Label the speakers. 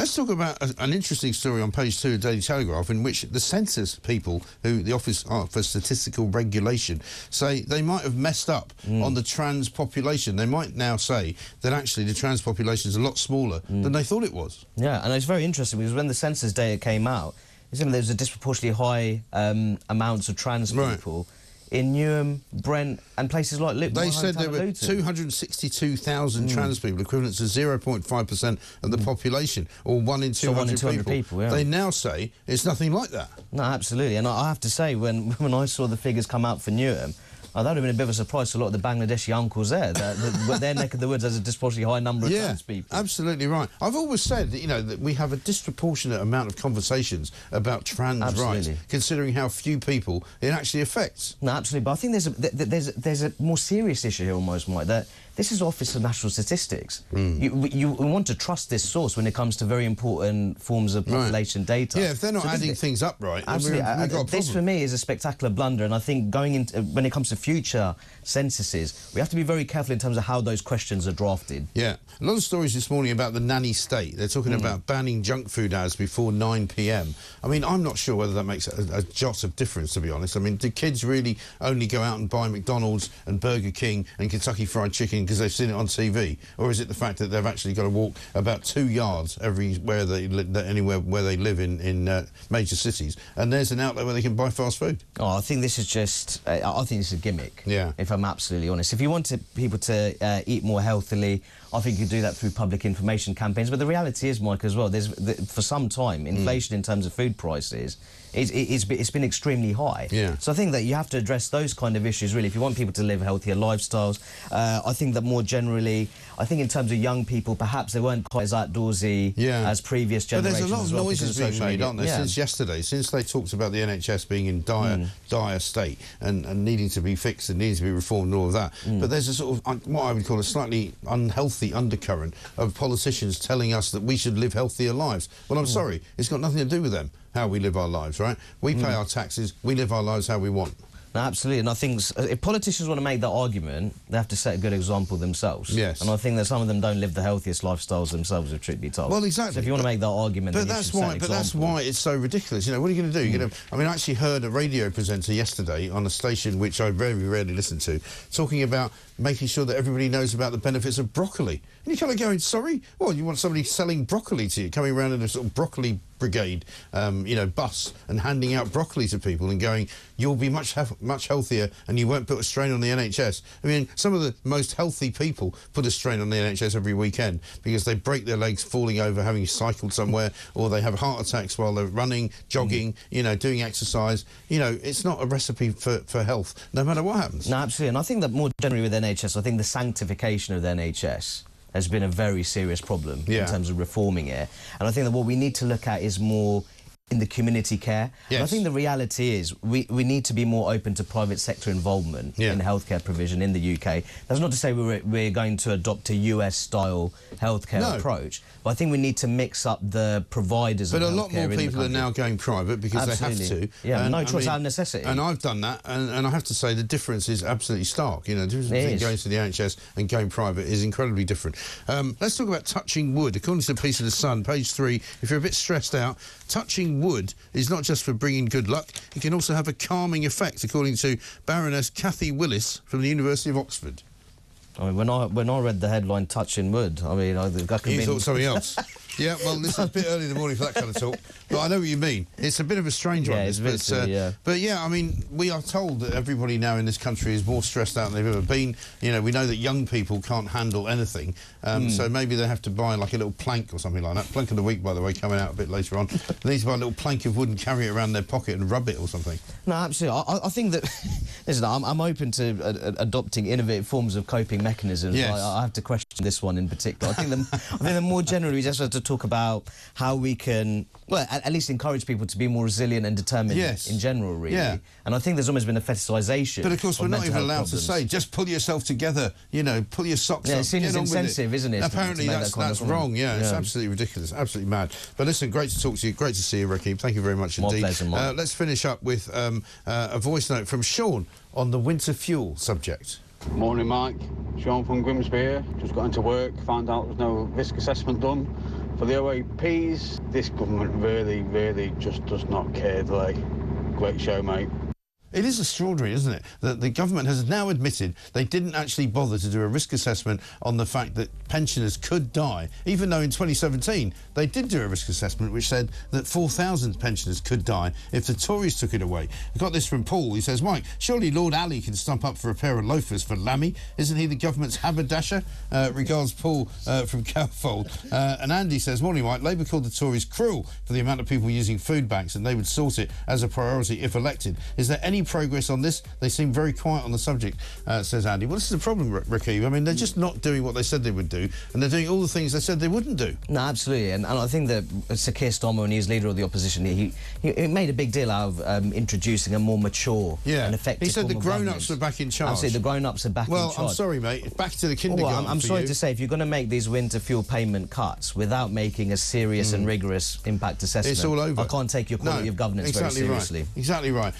Speaker 1: Let's talk about an interesting story on page 2 of Daily Telegraph, in which the Census people, who the Office for Statistical Regulation, say they might have messed up on the trans population. They might now say that actually the trans population is a lot smaller than they thought it was.
Speaker 2: Yeah, and it's very interesting because when the census data came out, there was a disproportionately high amounts of trans people in Newham, Brent and places like Luton.
Speaker 1: They said there were 262,000 trans people, equivalent to 0.5% of the population, or 1 in 200 people.
Speaker 2: Yeah.
Speaker 1: They now say it's nothing like that.
Speaker 2: No, absolutely. And I have to say, when I saw the figures come out for Newham, that would have been a bit of a surprise to a lot of the Bangladeshi uncles there. Their neck of the woods has a disproportionately high number of trans people.
Speaker 1: Absolutely right. I've always said that, you know, that we have a disproportionate amount of conversations about trans rights, considering how few people it actually affects.
Speaker 2: No, absolutely. But I think there's a more serious issue here almost, Mike, that this is Office of National Statistics. You want to trust this source when it comes to very important forms of population data.
Speaker 1: Yeah, if they're not adding things up right,
Speaker 2: absolutely.
Speaker 1: we've got a
Speaker 2: this for me is a spectacular blunder, and I think going into when it comes to future censuses, we have to be very careful in terms of how those questions are drafted.
Speaker 1: Yeah, a lot of stories this morning about the nanny state. They're talking about banning junk food ads before 9 p.m. I mean, I'm not sure whether that makes a jot of difference, to be honest. I mean, do kids really only go out and buy McDonald's and Burger King and Kentucky Fried Chicken because they've seen it on TV, or is it the fact that they've actually got to walk about 2 yards anywhere where they live in major cities, and there's an outlet where they can buy fast food?
Speaker 2: Oh, I think this is just I think this is a gimmick.
Speaker 1: Yeah.
Speaker 2: If I'm absolutely honest, if you want people to eat more healthily, I think you do that through public information campaigns. But the reality is, Mike, as well, for some time, inflation in terms of food prices, it's been extremely high.
Speaker 1: Yeah.
Speaker 2: So I think that you have to address those kind of issues, really, if you want people to live healthier lifestyles. I think that more generally, I think in terms of young people, perhaps they weren't quite as outdoorsy as previous generations.
Speaker 1: But there's a lot of noises being made, aren't there, since yesterday, since they talked about the NHS being in dire state and needing to be fixed and needing to be reformed and all of that. But there's a sort of, what I would call a slightly unhealthy undercurrent of politicians telling us that we should live healthier lives. Well, I'm sorry, it's got nothing to do with them, how we live our lives, right? We pay our taxes, we live our lives how we want.
Speaker 2: No, absolutely, and I think if politicians want to make that argument, they have to set a good example themselves.
Speaker 1: Yes.
Speaker 2: And I think that some of them don't live the healthiest lifestyles themselves, if truth be told.
Speaker 1: Well, exactly.
Speaker 2: So if you want to make that argument,
Speaker 1: but that's why it's so ridiculous. You know, what are you going to do? You're gonna, I mean, I actually heard a radio presenter yesterday on a station which I very rarely listen to, talking about making sure that everybody knows about the benefits of broccoli. And you're kind of going, sorry? Well, you want somebody selling broccoli to you, coming around in a sort of broccoli brigade, you know, bus, and handing out broccoli to people and going, you'll be much healthier and you won't put a strain on the NHS. I mean, some of the most healthy people put a strain on the NHS every weekend because they break their legs falling over, having cycled somewhere, or they have heart attacks while they're running, jogging, you know, doing exercise. You know, it's not a recipe for health, no matter what happens.
Speaker 2: No, absolutely. And I think that more generally with NHS, I think the sanctification of the NHS has been a very serious problem in terms of reforming it. And I think that what we need to look at is more in the community care.
Speaker 1: Yes.
Speaker 2: And I think the reality is we need to be more open to private sector involvement in healthcare provision in the UK. That's not to say we're going to adopt a US-style healthcare approach, but I think we need to mix up the providers of healthcare.
Speaker 1: But a lot more people are now going private because they have to.
Speaker 2: Yeah, no choice, out of necessity.
Speaker 1: And I've done that, and I have to say the difference is absolutely stark. You know, the difference between going to the NHS and going private is incredibly different. Let's talk about touching wood. According to the piece of The Sun, page 3, if you're a bit stressed out, touching wood is not just for bringing good luck, it can also have a calming effect, according to Baroness Cathy Willis from the University of Oxford.
Speaker 2: I mean, when I read the headline "Touching Wood," I mean,
Speaker 1: you thought something else. Yeah, well, this is a bit early in the morning for that kind of talk, but I know what you mean. It's a bit of a strange one,
Speaker 2: it's
Speaker 1: but yeah, I mean, we are told that everybody now in this country is more stressed out than they've ever been. You know, we know that young people can't handle anything, so maybe they have to buy like a little plank or something like that. Plank of the week, by the way, coming out a bit later on. They need to buy a little plank of wood and carry it around their pocket and rub it or something.
Speaker 2: No, absolutely. I think that, listen, I'm open to adopting innovative forms of coping mechanisms.
Speaker 1: Yes.
Speaker 2: I have to question this one in particular. I think the more generally we just have to talk about how we can, well, at least encourage people to be more resilient and determined in general, really. Yeah. And I think there's almost been a fetishization.
Speaker 1: But of course, we're not even allowed to say, just pull yourself together, you know, pull your socks up.
Speaker 2: Yeah, it seems insensitive, isn't it?
Speaker 1: Apparently that's wrong, it's absolutely ridiculous, absolutely mad. But listen, great to talk to you, great to see you, Rakib. Thank you very much indeed.
Speaker 2: My pleasure, Mike.
Speaker 1: Let's finish up with a voice note from Sean on the winter fuel subject.
Speaker 3: Morning, Mike. Sean from Grimsby here. Just got into work, found out there was no risk assessment done For the OAPs, this government really just does not care, do they? Great show, mate.
Speaker 1: It is extraordinary, isn't it, that the government has now admitted they didn't actually bother to do a risk assessment on the fact that pensioners could die, even though in 2017 they did do a risk assessment which said that 4,000 pensioners could die if the Tories took it away. I got this from Paul. He says, Mike, surely Lord Ali can stump up for a pair of loafers for Lammy. Isn't he the government's haberdasher? Regards, Paul from Cowfold. And Andy says, morning, Mike, Labour called the Tories cruel for the amount of people using food banks, and they would sort it as a priority if elected. Is there any progress on this? They seem very quiet on the subject, says Andy. Well, this is the problem, Rakib. I mean, they're just not doing what they said they would do, and they're doing all the things they said they wouldn't do.
Speaker 2: No, absolutely. And I think that Sir Keir Starmer, when he was leader of the opposition, he made a big deal out of introducing a more mature and effective.
Speaker 1: He said the grown-ups are back in charge.
Speaker 2: Absolutely, the grown-ups are back in charge.
Speaker 1: Well, I'm sorry, mate. Back to the kindergarten.
Speaker 2: I'm sorry to say, if you're going to make these winter fuel payment cuts without making a serious and rigorous impact assessment,
Speaker 1: it's all over.
Speaker 2: I can't take your quality of governance very seriously.
Speaker 1: Exactly right.